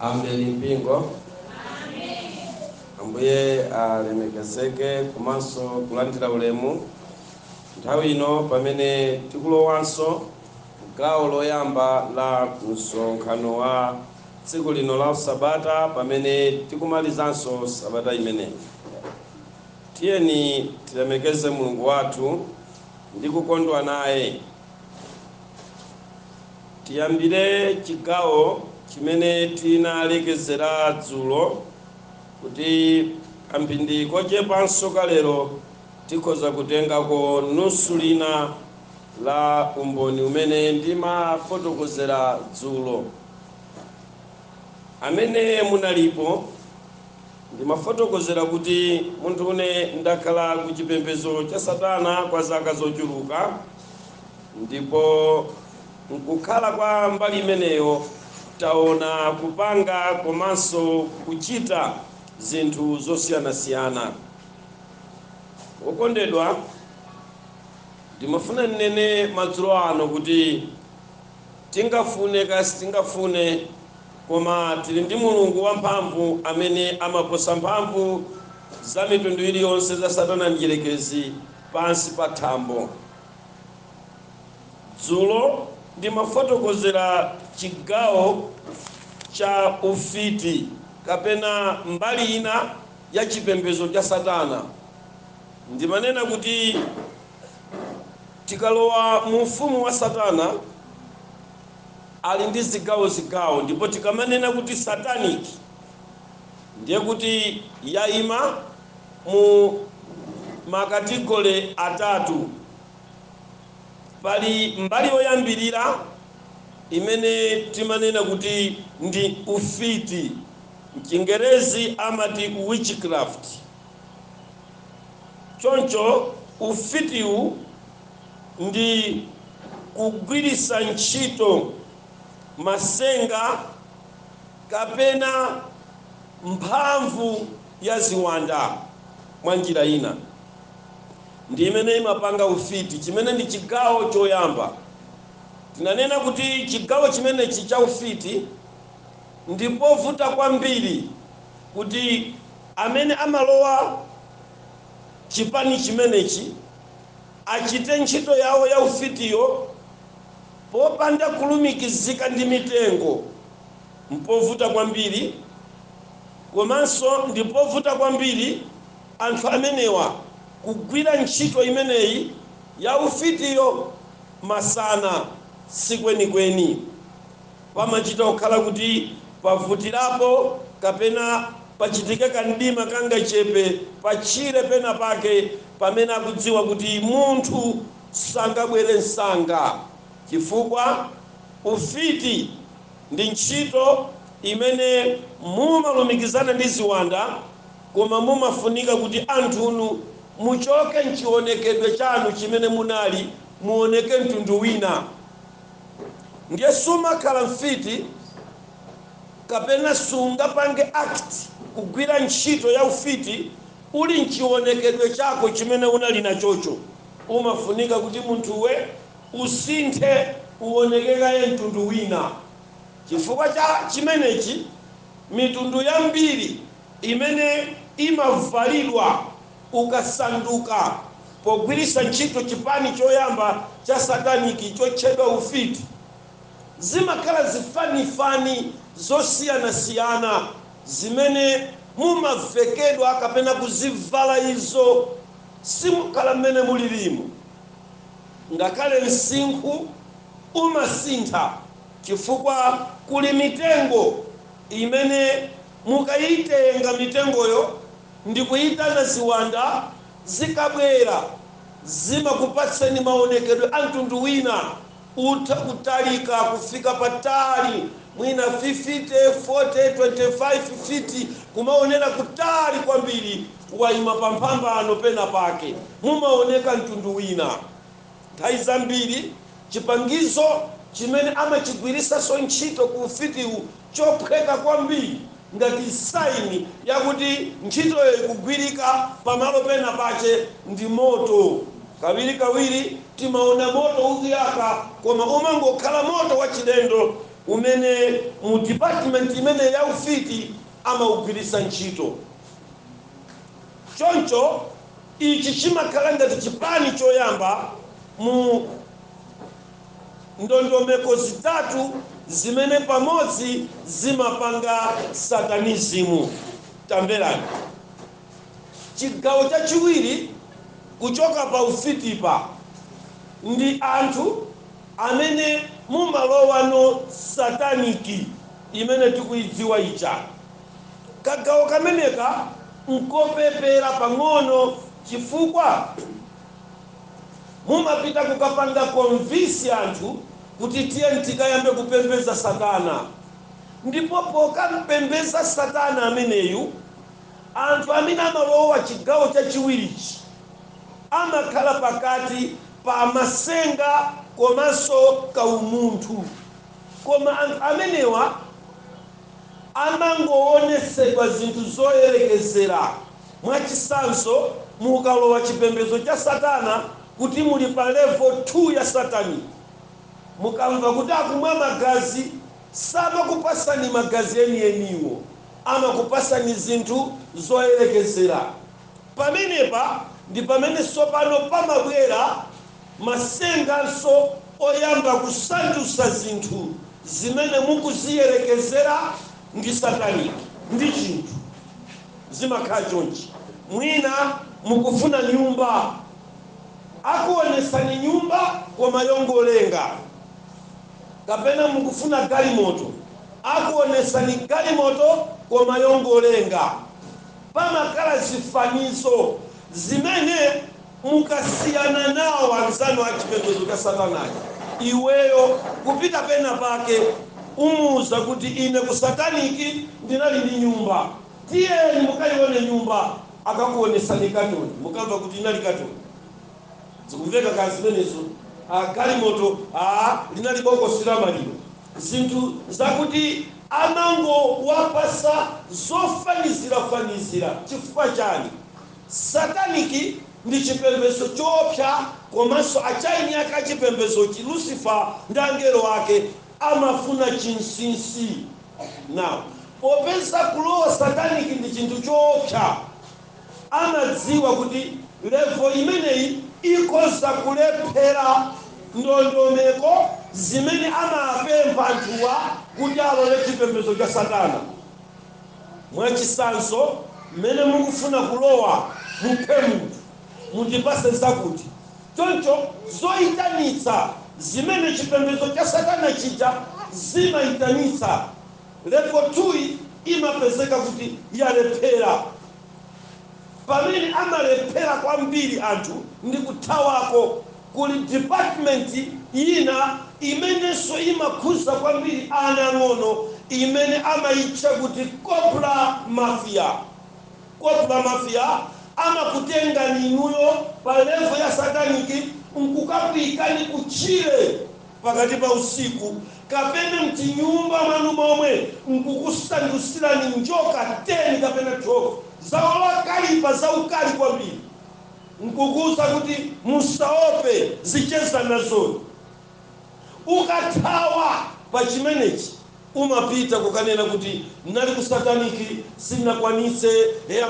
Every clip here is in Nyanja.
Ambe limpingo. Ambuye alemekezeke komanso kulandira ulemu. Nthawi ino pamene tikulowanso gawo loyamba la msonkhano wa tsiku lino la Sabata, pamene tikumalizanso Sabata imene. Tiyeni tilemekeze Mulungu wathu ndi kukondwa naye. Tiyambire chigawo chimene tinalekezera dzulo kuti amphindi kochepanso kalero tikhoza kutengako nusu lina la umboni umene ndimafotokozera dzulo. Amene munalipo ndimafotokozera kuti munthu une ndakhala ku chipembedzo cha Satana kwa zaka zochuluka, ndipo nkukhala kwa mbali imeneyo taona kupanga komanso kuchita zinthu zosiyanasiyana. Wokondedwa, ndimafuna nene madzulo ano kuti tingafune kasi tingafune, koma tili ndi Mulungu wamphamvu amene amaposa mphamvu za mitundu iliyonse za Satana mdierekezi pansi pa thambo. Dzulo ndimafotokozera chigawo cha ufiti kapena mbali ina ya chipembedzo cha Satana. Ndimanena kuti tikalowa mu ufumu wa Satana ali ndi zigawo, ndipo tikamanena kuti satanic ndiye kuti yaima mu makategori atatu. Pali mbali yoyambirira imene timanena kuti ndi ufiti, mchingerezi amati witchcraft. Choncho ufitiwu ndi kugwiritsa ntchito masenga kapena mphamvu ya ziwanda mwa njira ina. Ndi imene imapanga ufiti, chimene ndi chigawo choyamba. Tinanena kuti chigawo chimenechi cha ufiti ndipovuta kwambiri kuti amene amalowa chipani chimenechi achite ntchito yawo ya ufitiyo popanda kulumikizika ndi mitengo. Mpovuta kwambiri, komanso ndipovuta kwambiri anthu amenewa kugwira ntchito imeneyi ya ufitiyo masana sikwenikweni. Pamachita kukhala kuti pavutirapo kapena pachitike kandima kangachepe pachire pena pake pamene akudziwa kuti munthu sangabwere msanga, chifukwa ufiti ndi ntchito imene mumalumikizana ndi ziwanda, koma mumafunika kuti anthunu muchoke mchionekedwe chanu chimene munali muoneke mtundu wina. Ndiye sumakhala mfiti kapena sungapange act kugwira ntchito ya ufiti uli mchionekedwe chako chimene unali nachocho. Umafunika kuti munthuwe usinthe uonekekaye mtundu wina. Chifukwa cha chimenechi mitundu yambiri imene imavalidwa ukasanduka pogwiritsa ntchito chipani choyamba cha sataniki chotchedwa ufiti zimakhala zifanifani zosiyanasiyana zimene mumavekedwa kapena kuzivala izo simukhala mmene mulilimu. Ngakhale msinkhu umasintha chifukwa kuli mitengo imene mukayitenga mitengoyo ndi kuyitana ziwanda zikabwera zimakupatseni maonekedwe a mtundu wina. Utha kutalika kufika patali mwina 50, 40, 25 feet, kumaonera kutali kwambiri, waima pamphambano pena pake mumaoneka mtundu wina. Nthawi zambiri chipangizo chimene amachigwiritsanso ntchito ku ufitiwu chophweka kwambiri ngati saini yakuti ntchitoyo ikugwirika pamalo pena pache ndi moto. Kawiri timaona moto ukuyaka, koma umangokhala moto wachilendo umene mu department imene ya ufiti amaugwirisa ntchito. Choncho ichi chimakhala ngati chipani choyamba mu ndondomeko zitatu zimene pamodzi zimapanga satanism. Tamverani. Chigawo chachiwiri kuchoka pa ufitipa ndi anthu amene mumalowano sataniki imene tikuidziwa icha. Kagawo kameneka nkopepera pang'ono chifukwa mumapita kukapanga konvinsi anthu kuti tiye tikayambe kupembeza Satana. Ndipo pokampembeza Satana ameneyu anthu amene amalowa chigawo chachiwirichi amakhala pakati pa masenga komanso kaumunthu. Koma anthu amenewa amangoonesedwa zinthu zoyerekezera. Mwachisanso mukalowa chipembedzo cha Satana kuti muli pa level 2 ya Satani, mukamva kuti akumwa magazi, samakupasani magazi enieniwo, amakupasani zinthu zoyerekezera. Pamenepa ndi pamene sopano pamabwera masenganso oyamba kusandusa zinthu zimene mukuziyerekezera ndi Satani ndi chinthu zimakhala chonchi. Mwina mukufuna nyumba, akuonesani nyumba koma yongolenga. Kapena mukufuna galimoto, akuonesani galimoto koma yongolenga. Pamakhala zifanizo zimene mukasiyana nawo anzanu a chipembedzo cha Satana. Iweyo kupita pena pake umuza kuti ine ku sataniki ndinali ndi nyumba, tiyeni mukayione nyumba, akakuonesani katoni, mukamva kuti inali katoni. Zikumveka kazi zimenezo. Galimoto linali bokosi la maliro. Zinthu zakuti amango wapasa zofanizira. Chifukwa chani? Sataniki ndi chipembedzo choopsa, komanso achaini aka chipembedzo chi Lucifer ndi angelo wake amafuna chinsinsi. Now, popeza kulowa sataniki ndi chinthu choopsa, amadziwa kuti level imeneyi ikoza kulephera ndondomeko zimene amapempha anthuwa kuti alole chipembedzo cha Satana. Mwachisanso mmene mukufuna kulowa muphe munthu, mundipase zakuti. Choncho zoyitanitsa zimene chipembedzo cha Satana chija zimayitanitsa, level 2 imapezeka kuti yalephera. Pamene amalephera kwambiri anthu ndi kuthawako kuli department ina imenenso imakhuza kwambiri ana ang'ono imene amayitcha kuti Cobra Mafia. Cobra Mafia amakutengani inuyo pa level ya sataniki nkukapikani kuchire pakati pa usiku, kapena mtinyumba mwanu momwe nkukusandusirani njoka 10 kapena 12 zaola kalipa za ukali kwambiri, nkukuza kuti musaope zicheza nazo. Ukathawa pa chimenechi umapita kukanena kuti nali ku sataniki sinakwanitse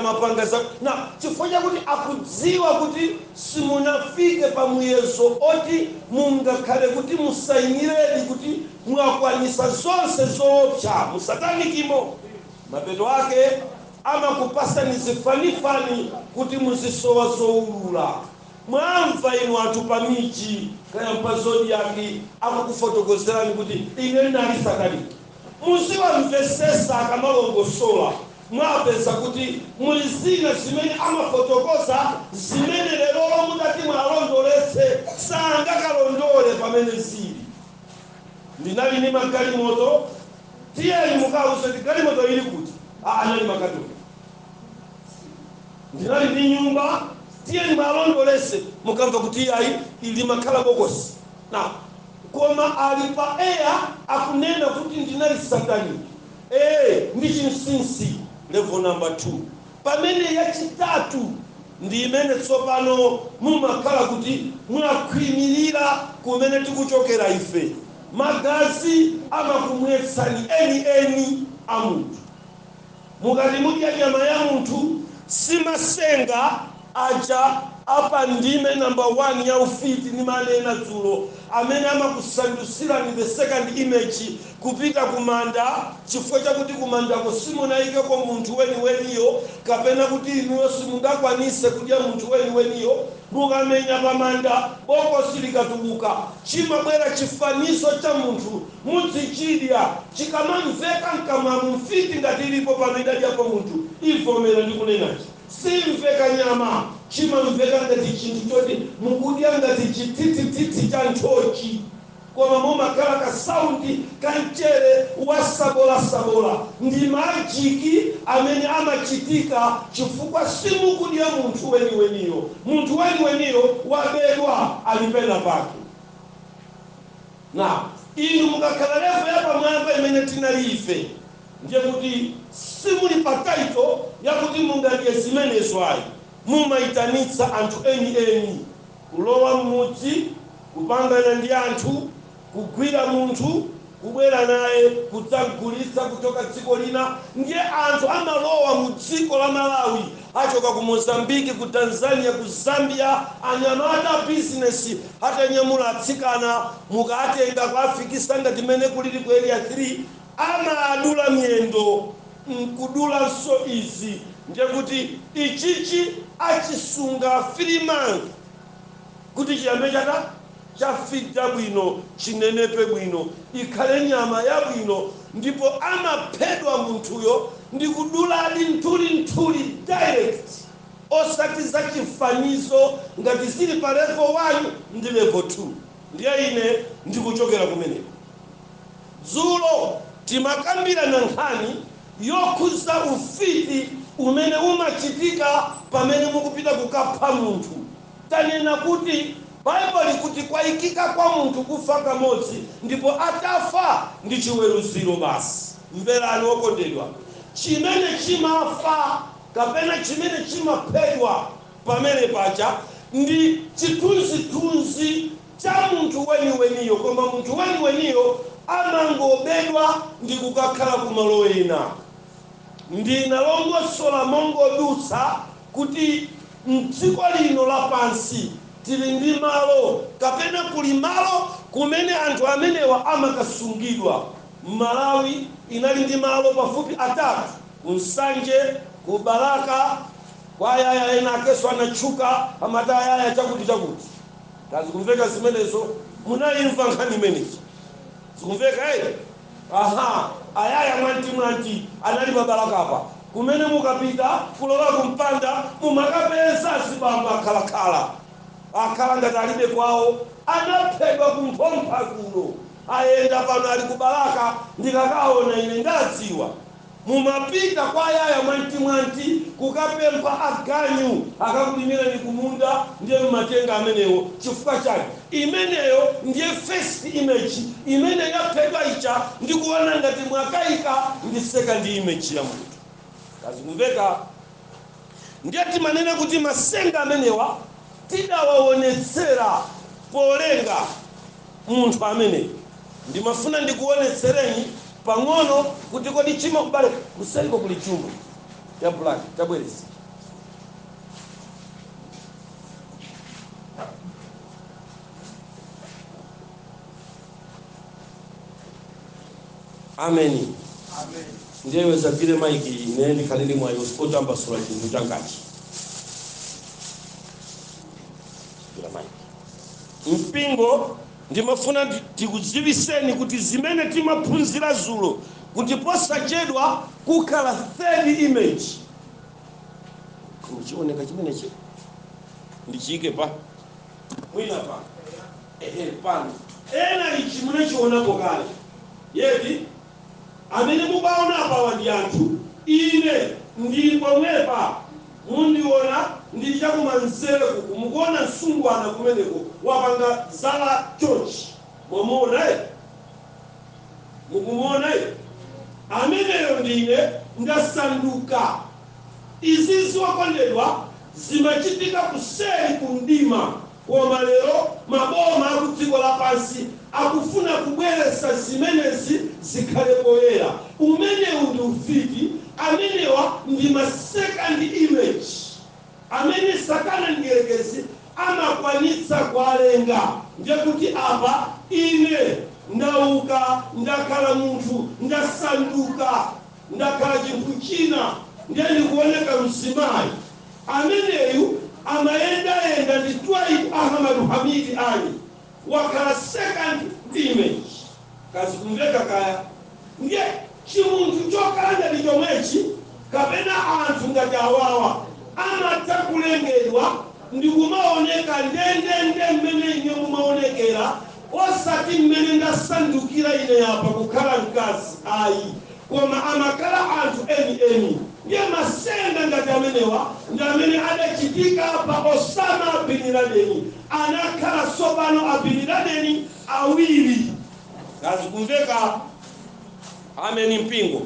mapanga za na chifukwa kuti akudziwa kuti simunafike pa muyezo oti mungakhale kuti musainiredi kuti mwakwanisa zonse zoopsa mu satanikimo. Mapeto ake amakupasani zifanifani kuti muzisowa zoulula. Mwamva inu anthu pamichi kaya mpazodi yaki akukufotokozerani kuti ine ndali sataniki. Muziwamvesesa akamalongosola, mwapeza kuti muli zina zimene amafotokoza zimene lero mudati mwalondolese sangakalondole pamene zili. Ndinali ni magalimoto, tiyeni mukauze kuti galimoto ili kuti anali makatoni. Ndinali ndi nyumba, tiyeni mwalondolese, mukamva kuti ayi ili makhala bokosi. Na koma alipa akunena kuti ndinali sataniki. Ndi chinsinsi level number 2. Pamene yachitatu ndi imene tsopano mumakhala kuti munakhwimirira kumene tikuchokera ife. magazi amakumwetsani eni a munthu. Mukati mudya nyama ya munthu simasenga aja apa ndime number 1 ya ufiti ni manena dzulo amene amakusandusirani the second image kupita kumanda chifukwa chakuti kumandako simunayikeko munthu weniyo kapena kuti inuyo simungakwanise kudya munthu weniyo. Mukamenya pamanda bokosi likatuluka chimabwera chifanizo cha munthu muzichidya chikamamveka mkamwa mfiti ngati ilipo pamidadyapo munthu ivomera ndi kunenachi simveka nyama chimamveka ngati chinthu choti mukudya ngati chititititi cha nthochi koma mumakhala ka saundi kanchere wasabola ndi majiki amene amachitika chifukwa simukudya munthu weniyo. Munthu weniyo wabedwa alipena pake. Na inu mukakhala levo ya pamwamba imene tinalife ndiye kuti simuli pataito yakuti mungadye zimenezo ayi. Mumaitanitsa anthu eni kulowa mmudzi kupangana ndi anthu kugwira munthu kubwera naye kudzagulitsa kutoka dziko lina. Ndiye anthu amalowa mu dziko la Malawi achoka ku Mozambiki ku Tanzania ku Zambia anyamata business hata nyamula atsikana mukatenga kwafikisa ngati mene kulili ku area 3 amadula miyendo nkudula so izi. Ndiye kuti ichichi achisunga 3 months kuti chiyambe chafita bwino chinenepe bwino ikhale nyama ya bwino ndipo amaphedwa munthuyo ndi kuduladi nthuli direct osati za chifanizo ngati zili pa level 1 ndi level 2. Ndiye ine ndikuchokera kumeneko. Dzulo timakambira na nkhani yokhuza ufiti umene umachitika pamene mukupita kukapha munthu. Tanena kuti Bible kuti kwaikika kwa munthu kufa kamodzi ndipo atafa ndi chiweruziro basi. Mverani wokondedwa, chimene chimafa kapena chimene chimaphedwa pamene pacha ndi chithunzithunzi cha munthu weniyo koma munthu weniyo amangobedwa ndi kukakhala kumalo ena. Ndinalongosola mongodutsa kuti mdziko lino lapansi tili ndi malo kapena kuli malo kumene anthu amenewa amakasungidwa. Malawi inali ndi malo pafupi 3 Nsanje ku Baraka kwa yaya ena akeso anatchuka amata yaya chakuti kazi kumveka zimenezo munayimva nkhani imeneyi zikumveka aha ayaya mwanti anali pa Baraka apa kumene mukapita kulola kumpanda mumakapeza zibamba akhala ngati alibe kwawo anaphedwa kumphompha kuno ayenda pano ali ku Baraka ndikakaona ine ndadziwa. Mumapita kwa yaya mwanti kukapempha aganyu akakulimira ni kumunda ndiye matenga amenewo chifukwa chake imeneyo ndiye first image imene yaphedwa icha ndikuona ngati mwakaika ndi second image ya munthu. Kazi kumveka ndiye timanena kuti masenga amenewa tidawaonetsera polenga munthu amene ndimafuna ndikuonetsereni pang'ono kuti kodi chima kubale kusaliko kuli chumbo ya black tabwerezi. Amen. Ndiye wezagire maiki ine ndikhalili mwayo spotambasula chinthu changachi. Mpingo ndimafuna tikudziwiseni kuti zimene timaphunzira dzulo kuti posachedwa kukhala third image. Kuchioneka chimenechi ndichike pa mwina pa pano ena ichi munachiona kale yeti amene mukaona apa wandi anthu ine ndi pomwepa mundiona ndi chakumanzere mukuona msungwana kumeneko wapanga Zala Church mumuona mukumuona ameneyo ndine ndasanduka. Izi ziwakondedwa zimachitika kuseri kundima koma lero maboma akudziko lapansi akufuna kubweretsa zimenezi zikhale poyera. Umenewu ndi ufiti, amenewa ndi ma second image amene Satana Mdierekezi amakwanitsa kuwalenga. Ndiye kuti apa ine ndauka, ndakhala munthu, ndasanduka, ndakhala chinthu china, ndiye ndikuoneka mzimayi. Ameneyu amayenda ndi Dwight Ahmad Hamid Ali, wakhala second image. Kazi kumveka kaya. Ndiye chimunthu chokalanda ndi chomwechi kapena anthu ngati awawa amatha kulengedwa ndi kumaoneka ndende mmene ine mumaonekera, osati mmene ndasandukira ine apa kukhala mkazi ayi, koma amakhala anthu eni. Ndiye masenga ngati amenewa ndi amene adachitika pa Osama bin Laden. Anakhala tsopano a bin Laden awiri. Kazi kumveka ameni mpingo.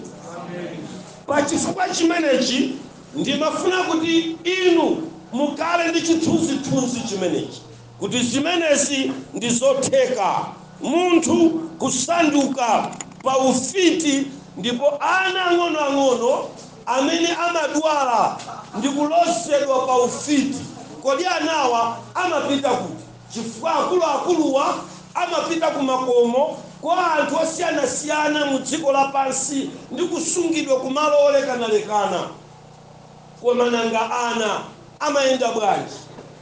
Pachifukwa chimenechi ndimafuna kuti inu mukale ndi chithunzithunzi chimenechi, kuti zimenezi ndi zotheka munthu kusanduka pa ufiti, ndipo ana ang'ono amene amadwala ndi kulosedwa pa ufiti. Kodi anawa amapita kuti? Chifukwa akuluwa amapita ku makomo kwa anthu osiyanasiyana mu dziko lapansi ndi kusungidwa ku malo olekanalekana. Koma nanga ana amayenda bwanji?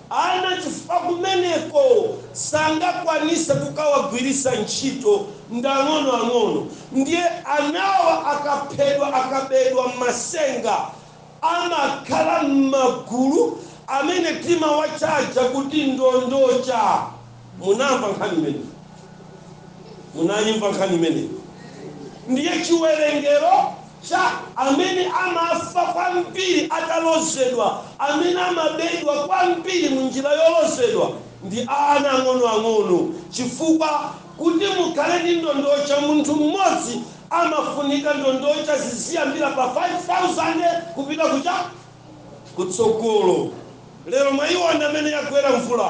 Ana chifukwa kumeneko sangakwanisa kukawagwirisa ntchito ndang'ono. Ndiye anawa akabedwa masenga amakhala m'magulu amene timawachaja kuti ndondocha. Munamva nkhani imene? Munayimva nkhani imene? Ndiye chiwerengero cha amene amafa kwambiri atalozedwa, amene amabedwa kwambiri mu njira yolozedwa ndi ana ang'ono. Chifukwa kuti mukhale ndi ndondocha, munthu mmodzi amafunika ndondocha ziziyambira pa 5,000 kupita kutsogolo. Lero mwayiona amene yagwera mvula,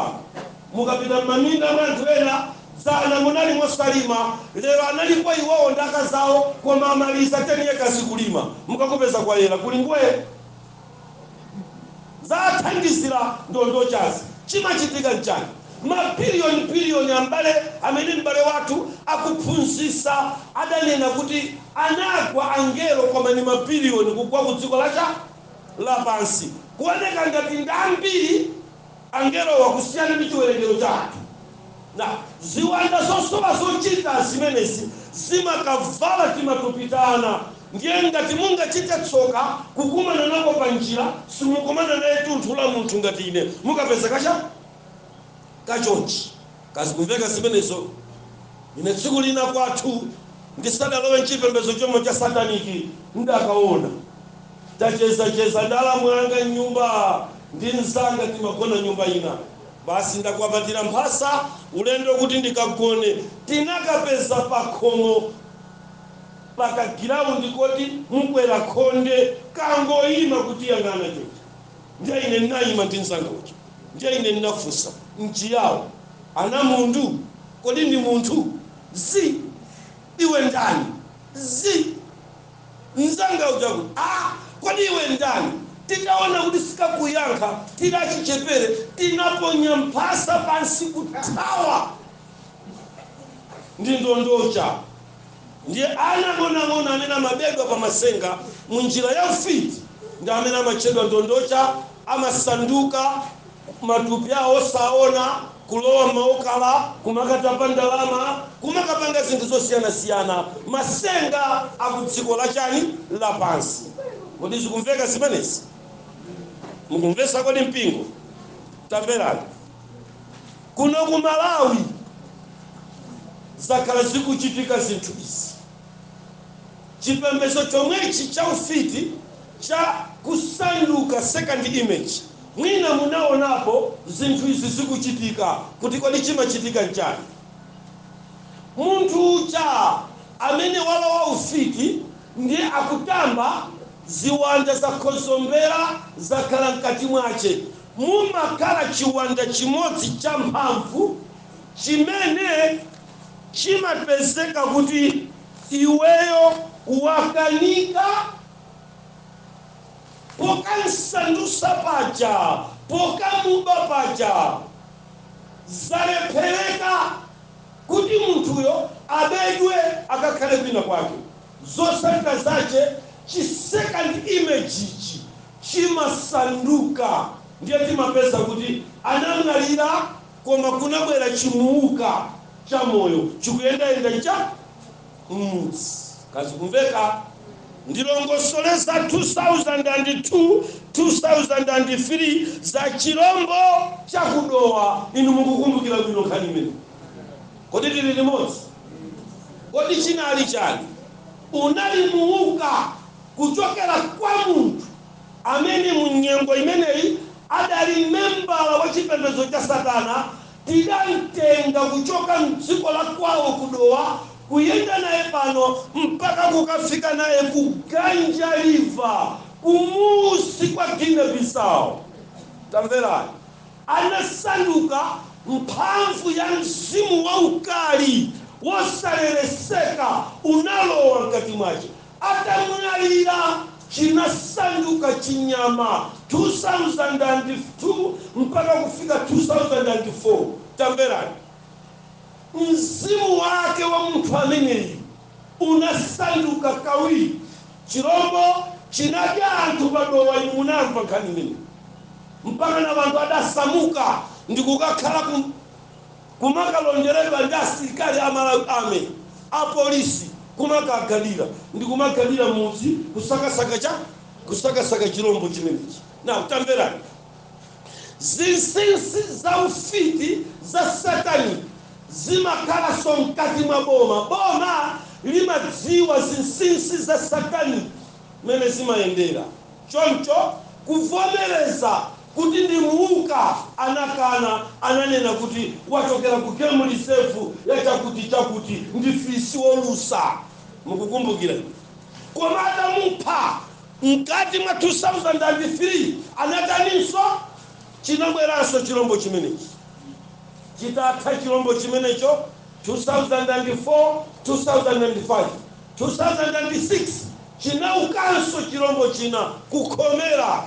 mukapita m'maminda mwa anthu ena zana munali mosalima, lero analipo iwowo ndaka zawo koma amaliza 10 yekazi kulima, mukakupeza kwa yera kuli ngwe zathandizira ndondochazi. Chimachitika nchani? Mapiliyoni ambale amene mbale wathu akuphunzitsa adanena kuti anagwa angelo koma ni mapiliyoni kugwa ku dziko lapansi. Kuoneka ngati ndambiri angelo wakusiyana ndi chiwerengero chathu. Na ziwanda zosowa zochita zimenezi zimakavala timatupitana. Ndiye ngati mungachite tsoka kukumana nako pa njira, simukumana naye tunthu la munthu ngati ine, mukapeza kachonchi. Kazi kumveka zimenezo. Ine tsiku lina kwathu ndisadalowe nchipembedzo chomwe cha sataniki, ndakaona tacheza ndala mwanga nyumba ndi nzanga timagona nyumba ina. Basi ndakwapatira mphasa ulendo kuti ndikagone. Tinakapeza pakhomo pakagiraundi koti mukwera khonde kangoyima kuti yangana chochi. Ndiye ine ndinayima ndi nzanga uchi. Ndiye ine ndinafunsa nchiyawo, ana mundu kodi ndi munthu? Iwe ndani? Nzanga ujaku kodi iwe ndani? Tikaona kuti sikakuyankha tidachichepere, tinaponya mphasa pansi kuthawa ndi ndondocha. Ndiye ana ng'ono amene amabedwa pa masenga mu njira ya ufiti ndi amene amachedwa ndondocha, amasanduka matupi awo osaona, kulowa maokala, kumakatapa ndalama, kumakapanga zinthu zosiyana-siyana. Masenga akudziko lapansi. Kodi zikumveka zimenezi? Mukumvesa kodi mpingo? Tamverani. Kuno ku Malawi zakhala zikuchitika zinthu izi. Chipembedzo chomwechi cha ufiti cha kusanduka second image. Mwina munaonapo zinthu izi zikuchitika, kuti kodi chimachitika nchani? Munthu uja amene walowa ufiti ndiye akutamba ziwanda za khozombera zakhala mkati mwache. mumakhala chiwanda chimodzi cha mphamvu chimene chimapezeka kuti iweyo wakanika pokansandusa paja pokamuba paja zalephereka kuti munthuyo abedwe akakhale kwina kwake. Zosalika zace chi second image ichi chimasanduka, ndiye timapeza kuti anamwalira koma kunabwera chimuuka cha moyo chikuyendayenda cha mudzi. Kazi kumveka ndilongosoleza 2002 2003 za chirombo cha kudowa. Inu mukukumbukira bwino nkhani imene? Kodi tili limodzi? Kodi chinali chani? Unali muuka kuchokera kwa munthu amene munyengo imeneyi adali membala wa chipembedzo cha Satana, tidamtenga kuchoka mdziko la kwawo kudowa kuyenda naye pano mpaka kukafika naye ku Ganja River kumusi kwa Guinea Bissau. Tamverani, anasanduka mphamvu ya mzimu wa ukali wosalereseka unalowa mkati mwace. Atamwalira chinasanduka chinyama 2002 mpaka kufika 2004. Tamverani, mzimu wake wa mtu ameneyi unasanduka kawiri. Chirombo chinadya anthu padowa. Munamva nkhani imene? Mpaka na vantu adasamuka ndikukakhala kumakalonjeredwa ndi asilikali ame apolisi kumakagalira ndikumagalira mudzi kusakasaka chirombo chimenechi. Na tamverani, zinsinsi za ufiti za Satani zimakhala so mkati mwa boma limadziwa zinsinsi za Satani mene zimayendera. Choncho kuvomereza kuti ndi muuka anakana, ananena kuti wachokera ku game reserve ya chakuti ndifisi wolusa. Mukukumbukira? Koma adamupha mkati mwa 2003 anataninso chinabweranso chirombo chimenechi. Chitatha chirombo chimenecho 2004 2005 2006 chinaukanso chirombo china kukhomera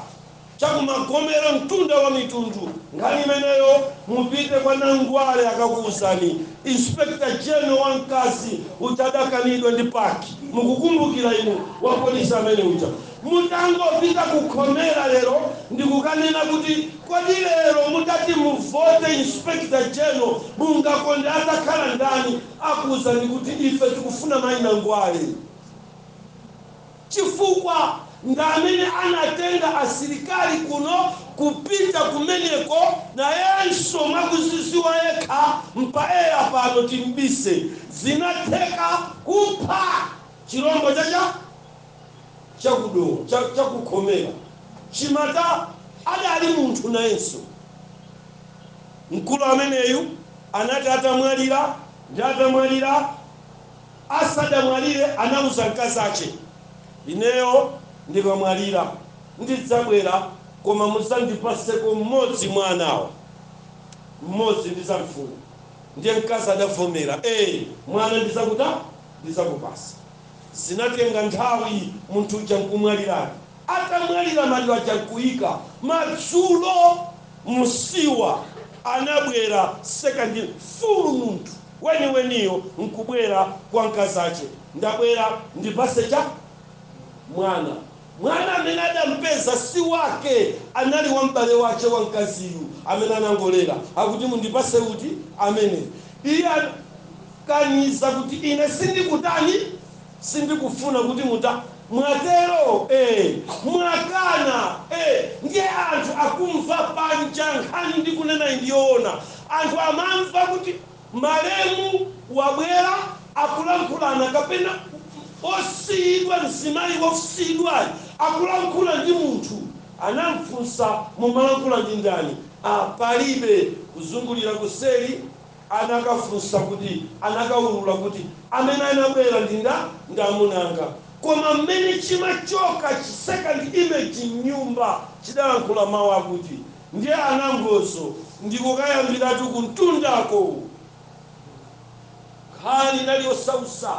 chakumagomera mtunda wa mitundu. Nkhani imeneyo mupite kwa Nangwale akakuuzani. Inspector General wamkazi utadakanidwa ndi paki. Mukukumbukira inu wa polisi amene uja mutangopita kukhomera lero ndikukanena kuti kodi lero mutati muvote Inspector General mungakonde atakhala ndani? Akuuzani kuti ife tikufuna mayi Nangwale chifukwa ndamene anatenga asilikali kuno kupita kumeneko na yenso mwakuziziwa yekha mpaeya pano timbise zinatheka kupha chirombo chakudowa chakukhomera. Chimata adali munthu nayenso. Mkulu ameneyu anati atamwalira ndi atamwalira asadamwalire anauza mkazi ace, ineyo ndikamwalira ndidzabwera koma muzandipaseko mmodzi mwanawa, mmodzi ndizamfuna. Ndiye mkazi adavomera, mwana ndizakupasa. Zinatenga nthawi munthu uja nkumwalirani. Atamwalira maliro aja nkuyika madzulo musiwa anabwera second full munthu weniyo nkubwera kwa mkazi ace, ndabwera ndipase cha mwana amene adampeza si wake, anali wa mbale wace wa mkaziyu amene anangolera. Akuti mundipase kuti amene iye kaniza kuti ine sindikufuna kuti mwatero mwakana. Ndiye anthu akumva panja nkhani ndikunena indiyoona. Anthu amamva kuti malemu wabwera akulankhulana kapena osiyidwa mzimayi wofusiyidwa akulankhula ndi munthu anamfunsa mumalankhula ndi ndani? Palibe kuzungulira kuseri. Anakafunsa kuti anakaulula kuti amene anabwera ndamunanga. Koma mmene chimachoka second image nyumba chidalankhula mawu akuti ndiye anangozo ndikukayambiratu kuntundako khali naliyosausa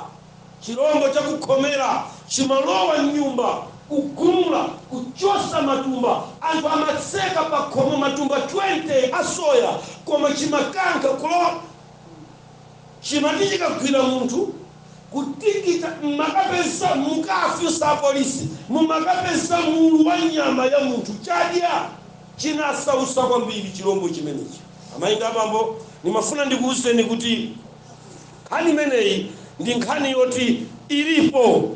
chirombo chakukhomera chimalowa mnyumba kugumula kuchosa matumba anthu amatseka pakhomo matumba 20 asoya koma chimakanka kulowa chimati chikagwira munthu kutikita mmakapeza mukafisa polisi mumakapeza mulu wa nyama ya munthu chadya chinasausa kwambiri chirombo chimenechi. Amayi abambo nimafuna ndikuwuzeni kuti nkhani imeneyi ndi nkhani yoti ilipo.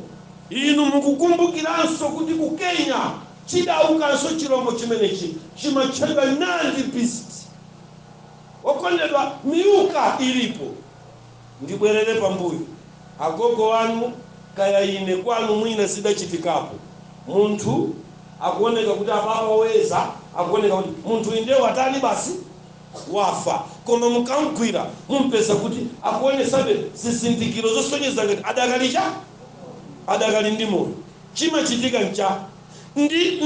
Inu mukukumbukiranso kuti ku Kenya chidaukanso chirombo chimenechi chimatchedwa Nandi beast. Okondedwa miuka ilipo. Ndibwerere pambuyo agogo wanu kaya ine kwanu mwina sidachitikapo munthu akuoneka kuti apapa weza akuoneka kuti munthu inde watani basi wafa koma mukamgwira mumpeza kuti akuonesabe zizindikiro zosonyeza ngati adakali ndi moyo. Chimachitika ncha ndi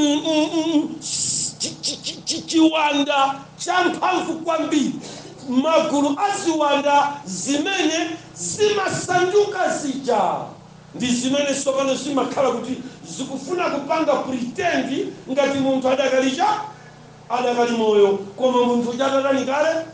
chiwanda cha mphamvu kwambiri magulu aziwanda zimene zimasanduka zija ndi zimene sopano zimakhala kuti zikufuna kupanga pretend ngati munthu adakali moyo koma munthu chatatani kale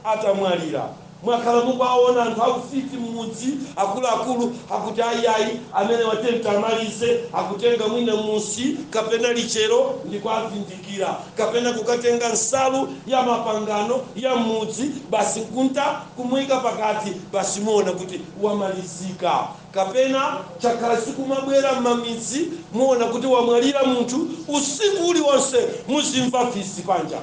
atamwalira. Mwakhala mukuwaona anthu akufiti mudzi akuluakulu akuti ayi amene watenta amalize akutenga mwina musi kapena lichero ndikwavindikira kapena kukatenga nsalu ya mapangano ya mudzi basi nkunta kumwika pakati basi muona kuti wamalizika kapena chakhala sikumabwera m'mamidzi muona kuti wamwalira munthu usiku uliwonse muzimva fisi panja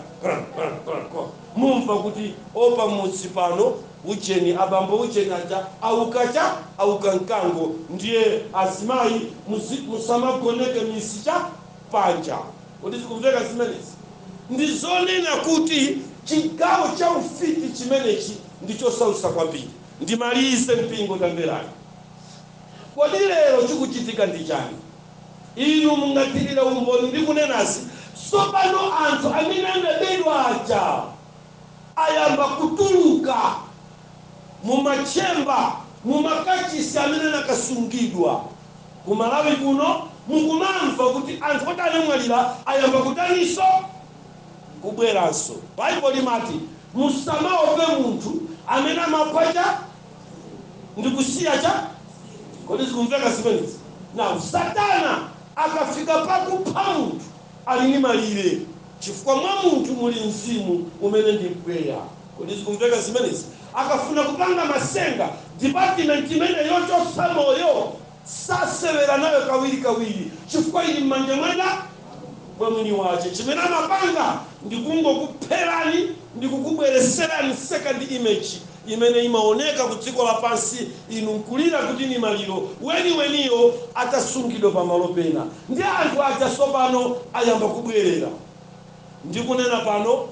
mumva kuti opa mudzi pano ucheni abambo ucheni aja auka nkango ndiye azimayi musamagoneke misicha panja. Kuti zikumveka zimenezi ndizonena kuti chigawo cha ufiti chimenechi ndichosausa kwambiri. Ndimalize mpingo tamberani. Kodi lero chikuchitika ndi chani? Inu mungatirira umboni ndikunenazi sopano anthu amene anabedwa aja ayamba kutuluka mumachemba mumakachisi amene nakasungidwa kumalawi kuno mukumamva kuti anthu oti anemwalira ayamba kutaniso kubweranso. Bible limati musamaope munthu amene amapacha ndikusiya cha. Kodi zikumveka zimenezi? Now Satana akafika pakupha munthu alini malire chifukwa mwa munthu muli mzimu umene ndi mpweya. Kodi zikumveka zimenezi? Akafuna kupanga masenga department imene yochosa moyo sasewera nayo kawiri chifukwa ili mmanja mwa mwini wache. Chimene amapanga ndikungokupherani ndikukubwereserani second image imene imaoneka ku dziko lapansi inu nkulira kuti ni maliro weniyo atasungidwa pamalo pena. Ndi anthu aja sopano ayamba kubwerera. Ndikunena pano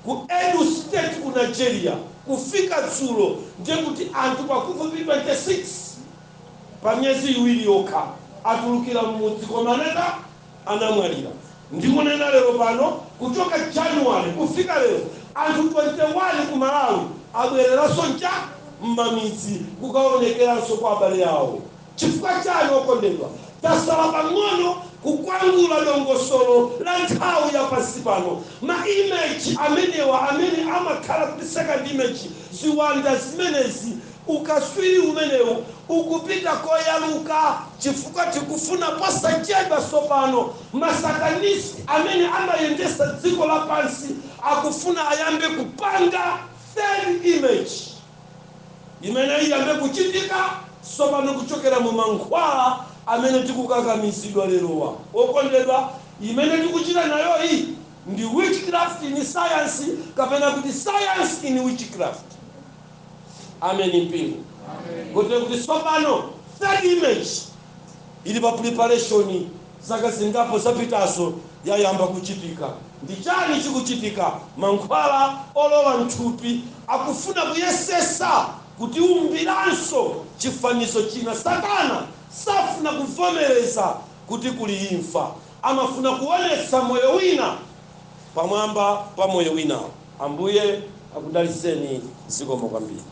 ku Edo State ku Nigeria kufika dzulo ndiye kuti anthu pafupi 26 pa myezi iwiri yokha atulukira mudzi komanena anamwalira. Ndikunena lero pano kuchoka January kufika lero anthu 21 ku Malawi abwereranso ncha m'mamidzi kukaonekeranso kwa abale yawo. Chifukwa chani okondedwa? Tasala pang'ono kukwangula dongosolo la nthawi ya pansi pano. Ma image amenewa amene amakhala kuti second image ziwanda zimenezi ukaswiri umenewu ukupita koyaluka chifukwa tikufuna posachedwa sopano masatanisi amene amayendesa dziko lapansi akufuna ayambe kupanga third image imene iyambe kuchitika sopano kuchokera mu mankhwala amene tikukakamizidwa lerowa. Okondedwa imene tikuchita nayo iyi ndi witchcraft in science kapena kuti science in witchcraft. Amen mpingo. Kuti sopano third image ili pa preparation zaka zingapo zapitaso yayamba kuchitika. Ndi chani chikuchitika? Mankhwala olowa nthupi akufuna kuyesesa kuti umbiranso chifanizo china. Satana safuna kuvomereza kuti kuli imfa, amafuna kuonesa moyo wina pamwamba pa moyo wina. Ambuye akudaliseni zikomo kwambiri.